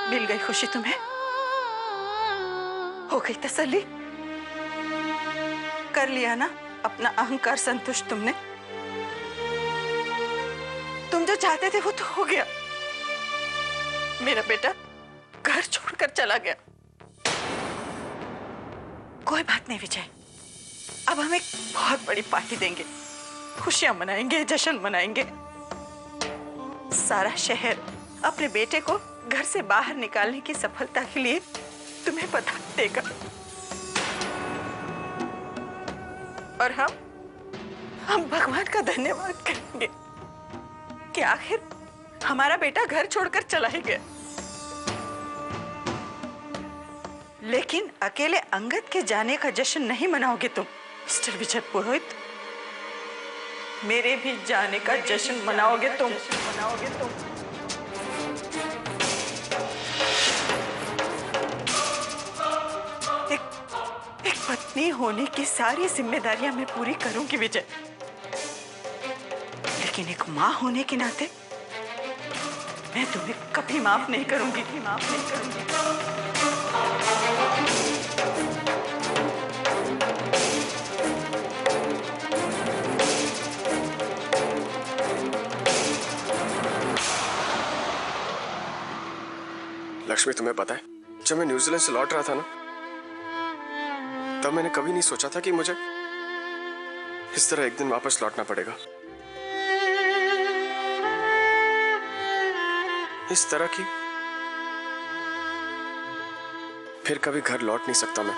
मिल गई खुशी तुम्हें? हो गई तसल्ली? कर लिया ना अपना अहंकार संतुष्ट तुमने? तुम जो चाहते थे वो तो हो गया। मेरा बेटा घर छोड़कर चला गया। कोई बात नहीं विजय, अब हम एक बहुत बड़ी पार्टी देंगे, खुशियां मनाएंगे, जश्न मनाएंगे। सारा शहर अपने बेटे को घर से बाहर निकालने की सफलता के लिए तुम्हें बधाई देगा। और हम भगवान का धन्यवाद करेंगे कि आखिर हमारा बेटा घर छोड़कर चला ही गया। लेकिन अकेले अंगद के जाने का जश्न नहीं मनाओगे तुम मिस्टर विजय पुरोहित। मेरे भी जाने का जश्न मनाओगे तुम। एक पत्नी होने की सारी जिम्मेदारियां मैं पूरी करूंगी विजय, लेकिन एक मां होने के नाते मैं तुम्हें कभी माफ नहीं करूंगी। लक्ष्मी, तुम्हें पता है, जब मैं न्यूजीलैंड से लौट रहा था ना, तब मैंने कभी नहीं सोचा था कि मुझे इस तरह एक दिन वापस लौटना पड़ेगा। इस तरह की फिर कभी घर लौट नहीं सकता मैं।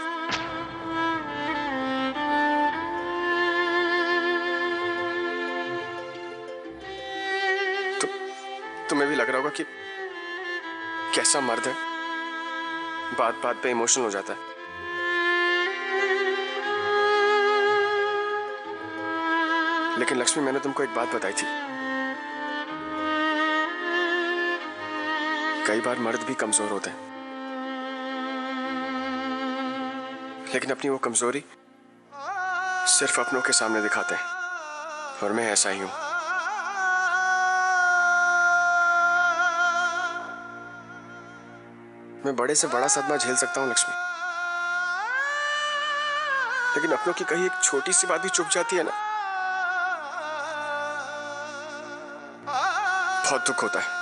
तुम्हें भी लग रहा होगा कि कैसा मर्द है, बात बात पे इमोशनल हो जाता है। लेकिन लक्ष्मी, मैंने तुमको एक बात बताई थी, कई बार मर्द भी कमजोर होते हैं, लेकिन अपनी वो कमजोरी सिर्फ अपनों के सामने दिखाते हैं, और मैं ऐसा ही हूं। मैं बड़े से बड़ा सदमा झेल सकता हूं लक्ष्मी, लेकिन अपनों की कहीं एक छोटी सी बात भी चुप जाती है ना, बहुत दुख होता है।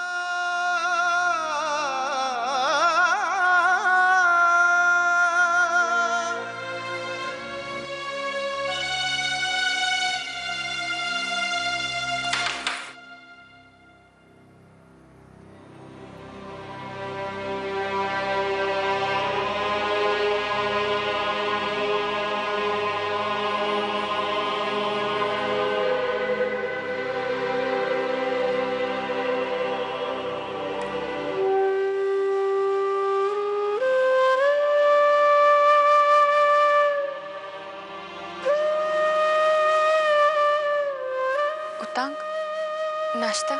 नाश्ता?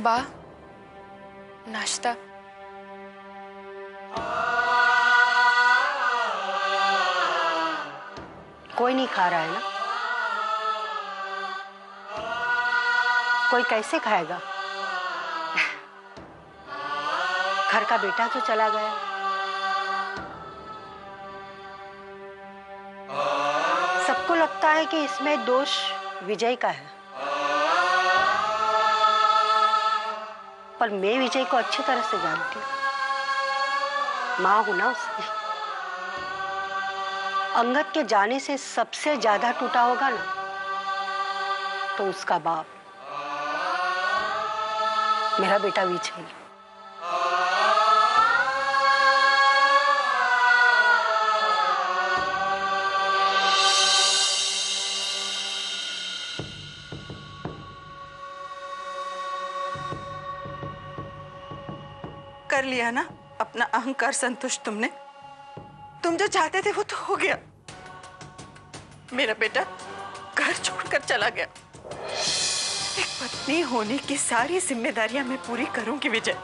बा, नाश्ता। कोई नहीं खा रहा है ना? कोई कैसे खाएगा? घर का बेटा तो चला गया। सबको लगता है कि इसमें दोष विजय का है, पर मैं विजय को अच्छी तरह से जानती हूँ, माँ हूं ना उसकी। अंगद के जाने से सबसे ज्यादा टूटा होगा ना तो उसका बाप, मेरा बेटा विजय। कर लिया ना अपना अहंकार संतुष्ट तुमने। तुम जो चाहते थे वो तो हो गया। मेरा बेटा घर छोड़कर चला गया। एक पत्नी होने की सारी जिम्मेदारियां मैं पूरी करूंगी विजय,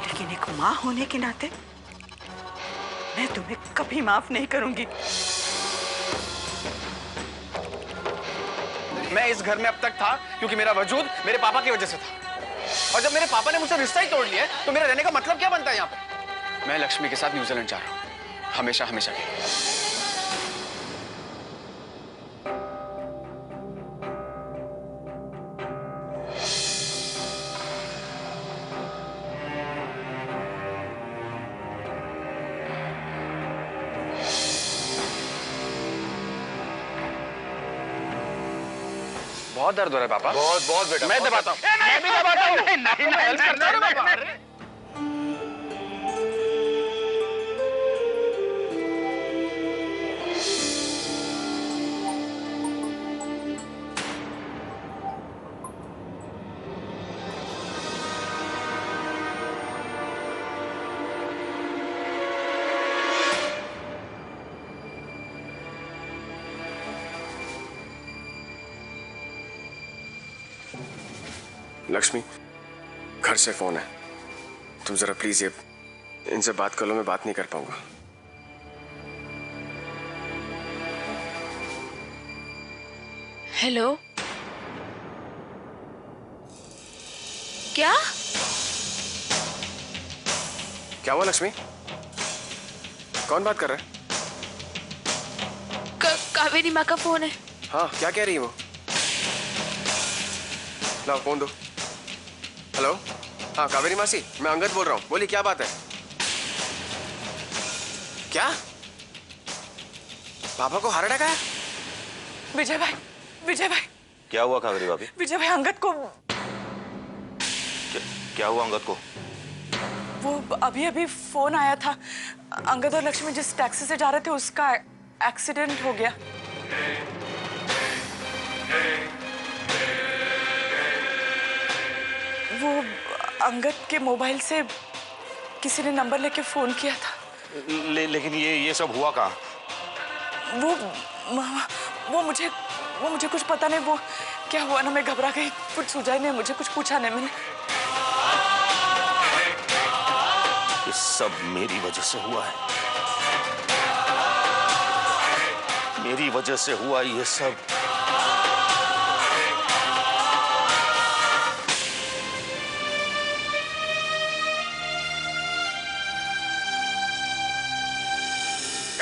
लेकिन एक मां होने के नाते मैं तुम्हें कभी माफ नहीं करूंगी। मैं इस घर में अब तक था क्योंकि मेरा वजूद मेरे पापा की वजह से था, और जब मेरे पापा ने मुझसे रिश्ता ही तोड़ लिया तो मेरे रहने का मतलब क्या बनता है यहाँ पे? मैं लक्ष्मी के साथ न्यूजीलैंड जा रहा हूँ, हमेशा हमेशा के लिए। बहुत दर्द हो रहा है पापा। बहुत बहुत बेटा, मैं दबाता हूँ। मैं भी दबाता हूँ। नहीं। लक्ष्मी, घर से फोन है, तुम जरा प्लीज ये इनसे बात कर लो, मैं बात नहीं कर पाऊंगा। हेलो, क्या क्या हुआ लक्ष्मी? कौन बात कर रहा है? कावेरी माँ का फोन है। हाँ, क्या कह रही है वो? लाओ फोन दो। हेलो, हाँ कावेरी मासी, मैं अंगद बोल रहा हूँ। बोलिए क्या बात है? क्या पापा को हार्ट अटैक आया? विजय भाई, विजय भाई, क्या हुआ कावेरी भाभी? विजय भाई, अंगद को क्या हुआ अंगद को? वो अभी अभी फोन आया था। अंगद और लक्ष्मी जिस टैक्सी से जा रहे थे उसका एक्सीडेंट हो गया। वो अंगद के मोबाइल से किसी ने नंबर लेके फोन किया था। लेकिन ये सब हुआ कहाँ? वो मुझे कुछ पता नहीं। वो क्या हुआ ना, मैं घबरा गई, कुछ सूझा नहीं, मुझे कुछ पूछा नहीं मैंने। ये सब मेरी वजह से हुआ है, मेरी वजह से हुआ ये सब।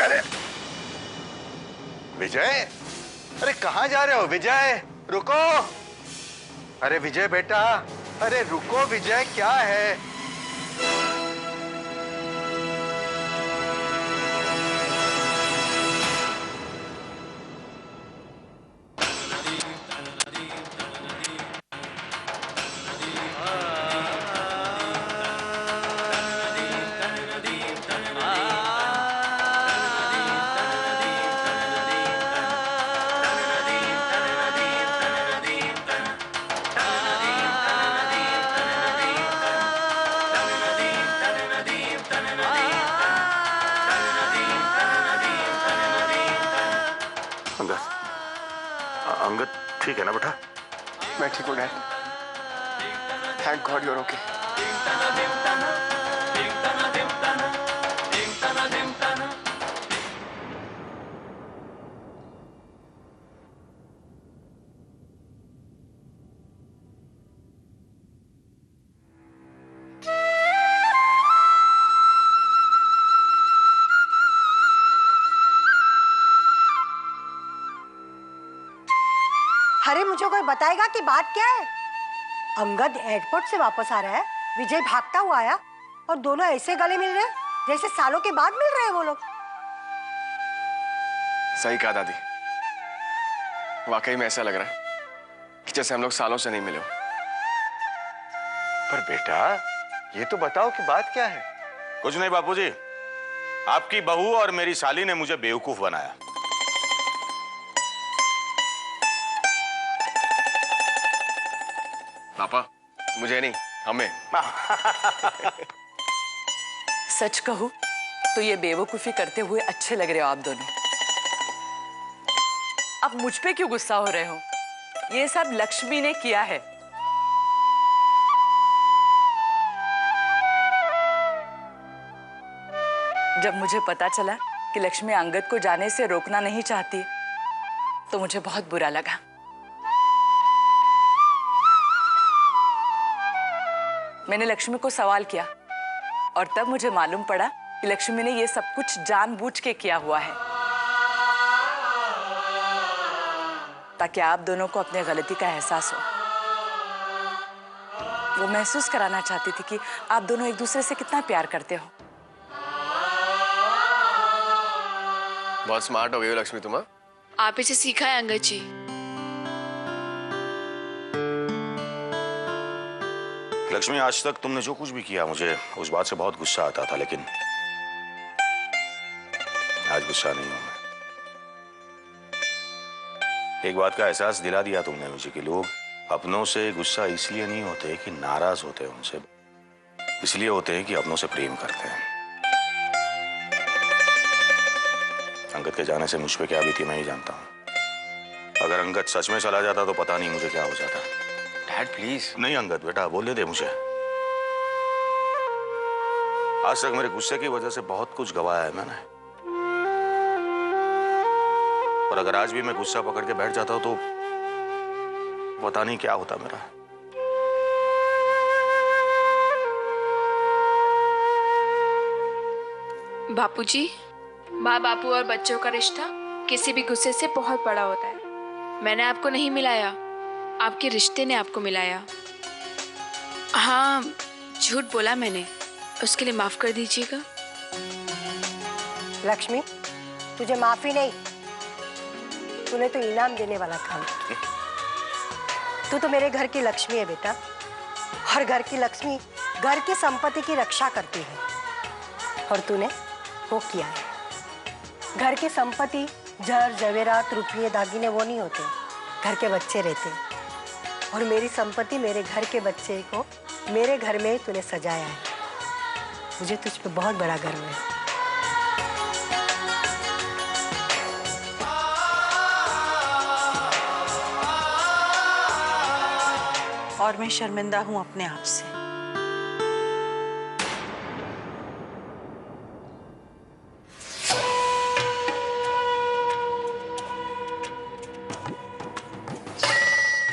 अरे विजय, अरे कहाँ जा रहे हो विजय? रुको। अरे विजय बेटा, अरे रुको विजय, क्या है? अंगद ठीक है ना बेटा? मैं ठीक हूँ dad, thank God you are okay. अरे मुझे कोई बताएगा कि बात क्या है? अंगद एयरपोर्ट से वापस आ रहा है, विजय भागता हुआ आया और दोनों ऐसे गले मिल रहे हैं जैसे सालों के बाद मिल रहे हैं वो लोग। सही कहा दादी, वाकई में ऐसा लग रहा है कि जैसे हम लोग सालों से नहीं मिले हो। पर बेटा ये तो बताओ कि बात क्या है? कुछ नहीं बापूजी, आपकी बहू और मेरी साली ने मुझे बेवकूफ बनाया। पापा, मुझे नहीं, हमें। सच कहूं तो ये बेवकूफी करते हुए अच्छे लग रहे हो आप दोनों। अब मुझ पे क्यों गुस्सा हो रहे हो? ये सब लक्ष्मी ने किया है। जब मुझे पता चला कि लक्ष्मी अंगद को जाने से रोकना नहीं चाहती तो मुझे बहुत बुरा लगा। मैंने लक्ष्मी को सवाल किया और तब मुझे मालूम पड़ा कि लक्ष्मी ने ये सब कुछ जानबूझ के किया हुआ है, ताकि आप दोनों को अपने गलती का एहसास हो। वो महसूस कराना चाहती थी कि आप दोनों एक दूसरे से कितना प्यार करते हो। बहुत स्मार्ट हो गई हो लक्ष्मी तुम। आप इसे सीखा है अंगद जी। लक्ष्मी, आज तक तुमने जो कुछ भी किया मुझे उस बात से बहुत गुस्सा आता था, लेकिन आज गुस्सा नहीं हूं मैं। एक बात का एहसास दिला दिया तुमने मुझे कि लोग अपनों से गुस्सा इसलिए नहीं होते कि नाराज होते हैं उनसे, इसलिए होते हैं कि अपनों से प्रेम करते हैं। अंगद के जाने से मुझ पे क्या बीती मैं ही जानता हूं। अगर अंगद सच में चला जाता तो पता नहीं मुझे क्या हो जाता। Dad please. नहीं अंगद बेटा, बोलने दे मुझे। आज तक मेरे गुस्से की वजह से बहुत कुछ गवाया है मैंने, और अगर आज भी मैं गुस्सा पकड़ के बैठ जाता हूं तो पता नहीं क्या होता मेरा। बापूजी, माँ बापू और बच्चों का रिश्ता किसी भी गुस्से से बहुत बड़ा होता है। मैंने आपको नहीं मिलाया, आपके रिश्ते ने आपको मिलाया। हाँ, झूठ बोला मैंने, उसके लिए माफ कर दीजिएगा। लक्ष्मी, तुझे माफी नहीं, तूने तो इनाम देने वाला काम किया। तू तो मेरे घर की लक्ष्मी है बेटा, और घर की लक्ष्मी घर की संपत्ति की रक्षा करती है, और तूने वो किया है। घर की संपत्ति जर जवेरात रुपये दागिने वो नहीं होते, घर के बच्चे रहते हैं, और मेरी संपत्ति मेरे घर के बच्चे को मेरे घर में ही तूने सजाया है। मुझे तुझ पे बहुत बड़ा गर्व है। और मैं शर्मिंदा हूं अपने आप से।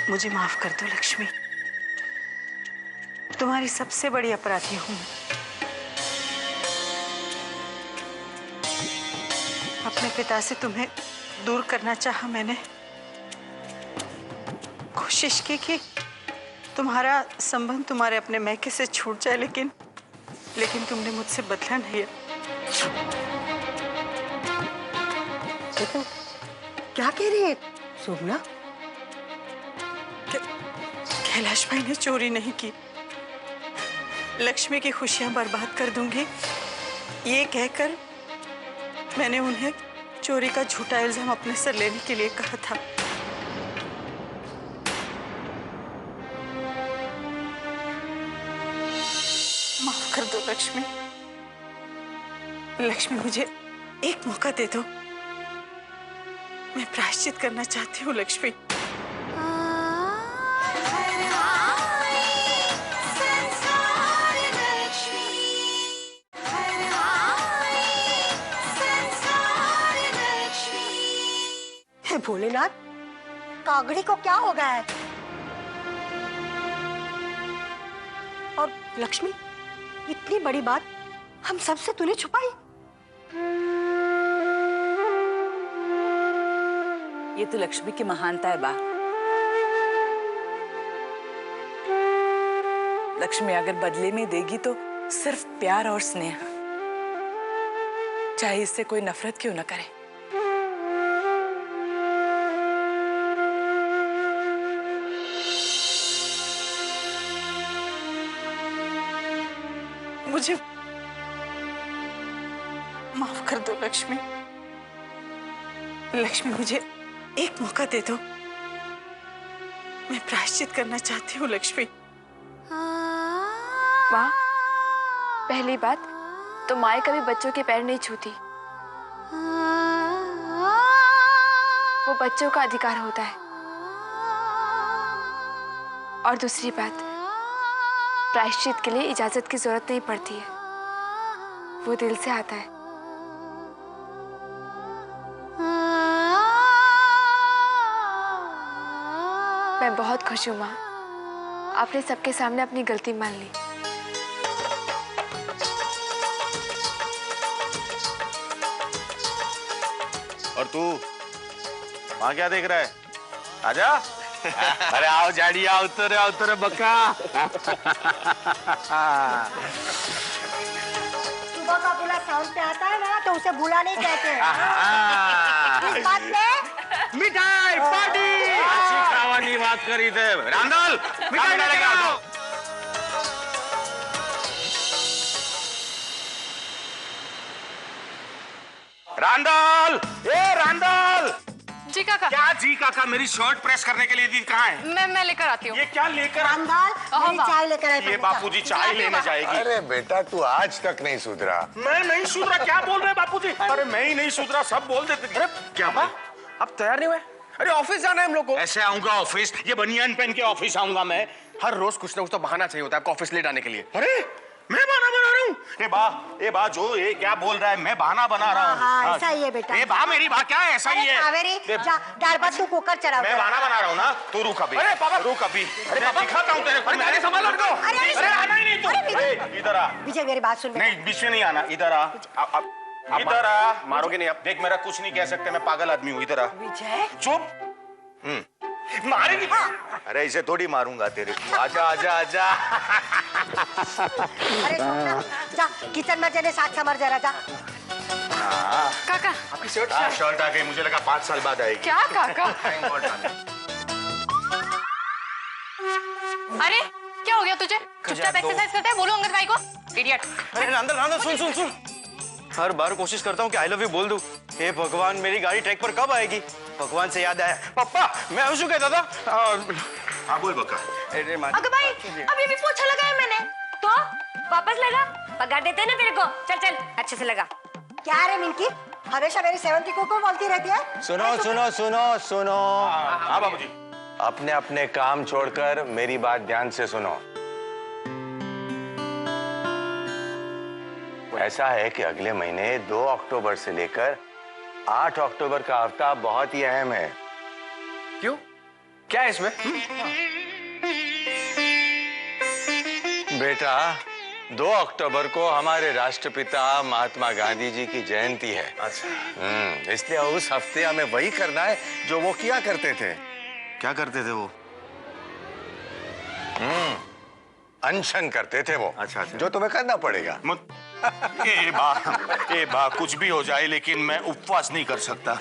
मुझे माफ कर दो लक्ष्मी, तुम्हारी सबसे बड़ी अपराधी हूं मैं। अपने पिता से तुम्हें दूर करना चाहा मैंने, कोशिश की कि तुम्हारा संबंध तुम्हारे अपने मैके से छूट जाए, लेकिन तुमने मुझसे बदला नहीं है। देखो क्या कह रही है शोभना? कैलाश भाई ने चोरी नहीं की, लक्ष्मी की खुशियां बर्बाद कर दूंगी ये कहकर मैंने उन्हें चोरी का झूठा इल्जाम अपने सर लेने के लिए कहा था। माफ कर दो लक्ष्मी, लक्ष्मी मुझे एक मौका दे दो, मैं प्रायश्चित करना चाहती हूँ लक्ष्मी। हे भोलेनाथ, कागड़ी को क्या हो गया है? और लक्ष्मी, इतनी बड़ी बात हम सबसे तूने छुपाई। ये तो लक्ष्मी की महानता है बा। लक्ष्मी अगर बदले में देगी तो सिर्फ प्यार और स्नेह, चाहे इससे कोई नफरत क्यों न करे। मुझे माफ कर दो लक्ष्मी, लक्ष्मी मुझे एक मौका दे दो, मैं प्रायश्चित करना चाहती हूँ लक्ष्मी। वाह, पहली बात तो माँ कभी बच्चों के पैर नहीं छूती। वो बच्चों का अधिकार होता है। और दूसरी बात, प्रायश्चित के लिए इजाजत की जरूरत नहीं पड़ती है, वो दिल से आता है। मैं बहुत खुश हूँ माँ, आपने सबके सामने अपनी गलती मान ली। और तू वहां क्या देख रहा है? आजा। अरे आओ जाड़ी, आओ उतरे बक्का। सुबह का बुला शाम पे आता है ना, तो उसे बुला नहीं कहते हैं। इस बात में मिठाई पार्टी अच्छी खावानी बात करी थे। रांदल मिठाई लेके आओ। रांदल, ए रांदल। जी काका। क्या जी काका? मेरी शर्ट प्रेस करने के लिए दी कहाँ है? मैं लेकर आती हूँ। ये क्या लेकर? रामदाल, मेरी चाय लेकर आए। ये बापूजी चाय लेने जाएगी। अरे बेटा तू आज तक नहीं सुधरा। मैं नहीं सुधरा? क्या बोल रहे बापूजी? अरे मैं ही नहीं सुधरा, सब बोल देते। अरे क्या बात? अब तैयार नहीं हुए? अरे ऑफिस जाना है हम लोग को। ऐसे आऊंगा ऑफिस? ये बनियान पहन के ऑफिस आऊंगा मैं? हर रोज कुछ ना कुछ तो बहाना चाहिए होता है आपको ऑफिस लेट आने के लिए। अरे मैं बहाना बना रहा हूँ? ए बा जो ये क्या बोल रहा है? मैं बहाना बना रहा हूँ? हाँ, ऐसा ही है बेटा। ए बा मेरी बा क्या है? ऐसा ही है। कावेरी, जा दाल भात तू कुकर चढ़ा। मैं बहाना बना रहा हूँ ना, तू रुक अभी। अरे पापा, रुक अभी। अरे मैं दिखाता हूँ तेरे को। अरे संभालो उनको। अरे आना ही नहीं तू। इधर आ। विजय मेरी बात सुन। नहीं बीच में नहीं आना, इधर आ। इधर आ। मारोगे नहीं आप? देख मेरा कुछ नहीं कह सकते, मैं पागल आदमी हूँ। इधर आ। विजय चुप। मारेगी? अरे इसे थोड़ी मारूंगा तेरे को। आजा आजा आजा। अरे जा किचन में चले, साथ समर जरा जा। काका आपकी शर्ट शर्ट आ गई, मुझे लगा 5 साल बाद आएगी। क्या काका? अरे क्या हो गया तुझे? चुपचाप एक्सरसाइज करता है, बोलो अंगद भाई को। इडियट। अरे रांदल सुन। हर बार कोशिश करता हूँ कि आई लव यू बोल दूं। हे भगवान, मेरी गाड़ी ट्रैक पर कब आएगी? भगवान से याद आया, पापा मैं अंशु कहता था। हाँ बोल बका। अरे माँ, अगर भाई अभी भी पोछा लगाया मैंने, तो वापस लगा, पगार देते ना तेरे को। चल अच्छे से लगा। क्या रे मिंकी, हमेशा मेरी सेवंती को बोलती रहती है? सुनो। हाँ बाबूजी। अपने अपने काम छोड़कर मेरी बात ध्यान से सुनो। ऐसा है कि अगले महीने 2 अक्टूबर से लेकर 8 अक्टूबर का हफ्ता बहुत ही अहम है। क्यों? क्या है इसमें? बेटा 2 अक्टूबर को हमारे राष्ट्रपिता महात्मा गांधी जी की जयंती है। अच्छा। इसलिए उस हफ्ते हमें वही करना है जो वो किया करते थे। क्या करते थे वो? अनशन करते थे वो। अच्छा। जो तुम्हें करना पड़ेगा। ए बा कुछ भी हो जाए, लेकिन मैं उपवास नहीं कर सकता।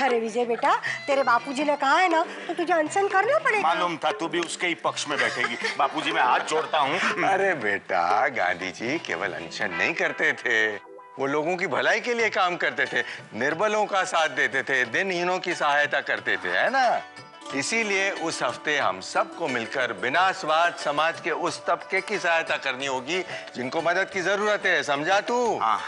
अरे विजय बेटा, तेरे बापूजी ने कहा है ना, तो तुझे अनशन करना पड़ेगा। मालूम था तू भी उसके ही पक्ष में बैठेगी। बापूजी मैं हाथ जोड़ता हूँ। अरे बेटा, गांधी जी केवल अनशन नहीं करते थे, वो लोगों की भलाई के लिए काम करते थे, निर्बलों का साथ देते थे, दिनहीनों की सहायता करते थे, है ना? इसीलिए उस हफ्ते हम सबको मिलकर बिना स्वार्थ समाज के उस तबके की सहायता करनी होगी जिनको मदद की जरूरत है। समझा तू? हाँ।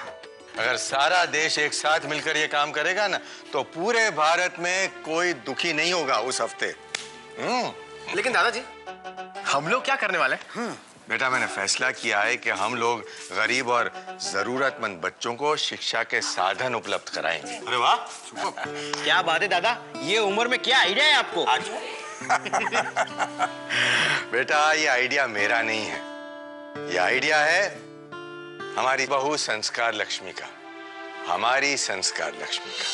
अगर सारा देश एक साथ मिलकर ये काम करेगा ना, तो पूरे भारत में कोई दुखी नहीं होगा उस हफ्ते। लेकिन दादाजी, हम लोग क्या करने वाले? बेटा मैंने फैसला किया है कि हम लोग गरीब और जरूरतमंद बच्चों को शिक्षा के साधन उपलब्ध कराएंगे। अरे वाह, क्या बात है दादा, ये उम्र में क्या आइडिया है आपको? आज बेटा ये आइडिया मेरा नहीं है, ये आइडिया है हमारी बहू संस्कार लक्ष्मी का, हमारी संस्कार लक्ष्मी का।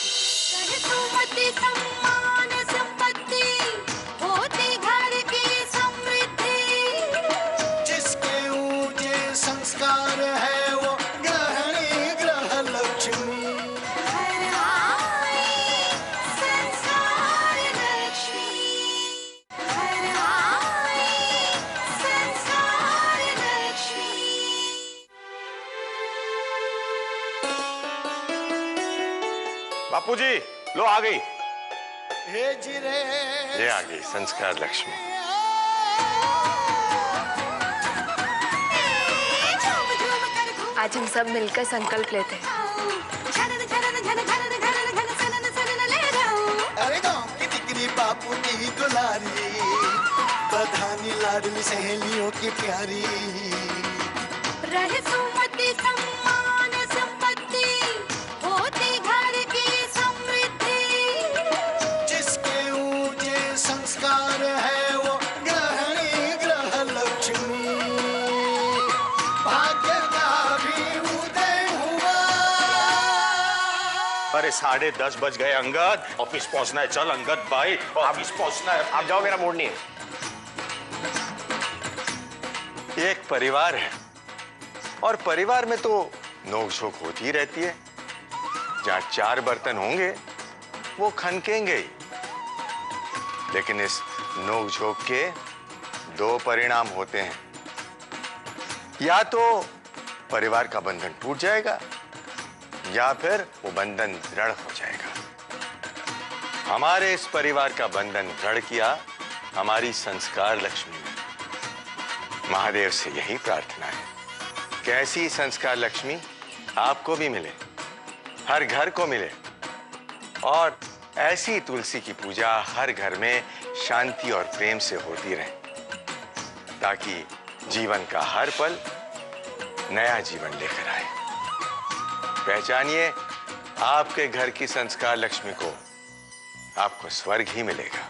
संस्कार है वो ग्रहणी ग्रह लक्ष्मी। संस्कार लक्ष्मी, संस्कार लक्ष्मी। बापूजी लो आ गई। ये आ गई संस्कार लक्ष्मी। आज हम सब मिलकर संकल्प लेते हैं। अरे गाँव की दिकरी बापू की दुलारी, बधानी लाडली सहेलियों की प्यारी, रहे सुमति सम्मान संपत्ति, होती घर की समृद्धि। जिसके ऊंचे संस्कार है वो ग्रहणी ग्रह लक्ष्मी, भाग्य का भी उदय हुआ। अरे 10:30 बज गए अंगद, ऑफिस पहुंचना है। चल अंगद भाई, ऑफिस पहुंचना है। आप जाओ, मेरा मूड नहीं है। एक परिवार है और परिवार में तो नोक-झोंक होती ही रहती है। जहां 4 बर्तन होंगे वो खनकेंगे ही, लेकिन इस नोक-झोंक के 2 परिणाम होते हैं। या तो परिवार का बंधन टूट जाएगा या फिर वो बंधन दृढ़ हो जाएगा। हमारे इस परिवार का बंधन दृढ़ किया हमारी संस्कार लक्ष्मी ने। महादेव से यही प्रार्थना है कि ऐसी संस्कार लक्ष्मी आपको भी मिले, हर घर को मिले, और ऐसी तुलसी की पूजा हर घर में शांति और प्रेम से होती रहे, ताकि जीवन का हर पल नया जीवन लेकर आए। पहचानिए, आपके घर की संस्कार लक्ष्मी को आपको स्वर्ग ही मिलेगा।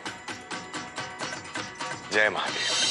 जय महादेव।